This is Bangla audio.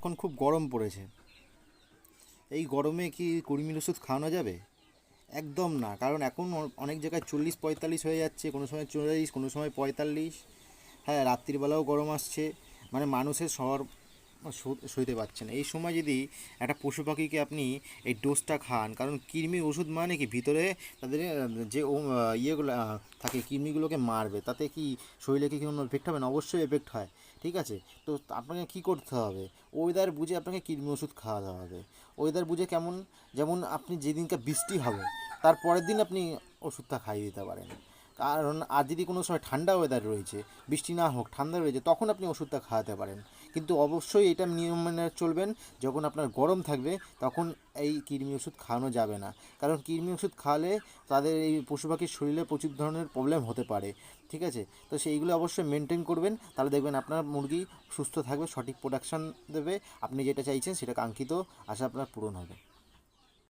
এখন খুব গরম পড়েছে, এই গরমে কি কৃমির ওষুধ খাওয়ানো যাবে? একদম না, কারণ এখন অনেক জায়গায় 40-45 হয়ে যাচ্ছে, কোনো সময় 44, কোনো সময় 45। হ্যাঁ, রাত্রিবেলাও গরম আসছে, মানে মানুষের শহর সইতে পারছে না। এই সময় যদি একটা পশু পাখিকে আপনি এই ডোজটা খান, কারণ কৃমির ওষুধ মানে কি ভিতরে তাদের যে ইয়েগুলো থাকে, কৃমিগুলোকে মারবে, তাতে কি শরীরে কি কোনো এফেক্ট হবে না? অবশ্যই এফেক্ট হয়। ঠিক আছে, তো আপনাকে কি করতে হবে? ওয়েদার বুঝে আপনাকে কৃমি ওষুধ খাওয়াতে হবে। ওয়েদার বুঝে কেমন? যেমন আপনি যেদিনকে বৃষ্টি হবে তার পরের দিন আপনি ওষুধটা খাইয়ে দিতে পারেন। কারণ আর যদি কোনো সময় ঠান্ডা ওয়েদার রয়েছে, বৃষ্টি না হোক ঠান্ডা রয়েছে, তখন আপনি ওষুধটা খাওয়াতে পারেন। কিন্তু অবশ্যই এটা নিয়ম মেনে চলবেন, যখন আপনার গরম থাকবে তখন এই কৃমি ওষুধ খাওয়ানো যাবে না। কারণ কৃমি ওষুধ খাওয়ালে তাদের এই পশু পাখির শরীরে প্রচুর ধরনের প্রবলেম হতে পারে। ঠিক আছে, তো সেইগুলো অবশ্যই মেনটেন করবেন, তাহলে দেখবেন আপনার মুরগি সুস্থ থাকবে, সঠিক প্রোডাকশান দেবে, আপনি যেটা চাইছেন সেটা কাঙ্ক্ষিত আশা আপনার পূরণ হবে।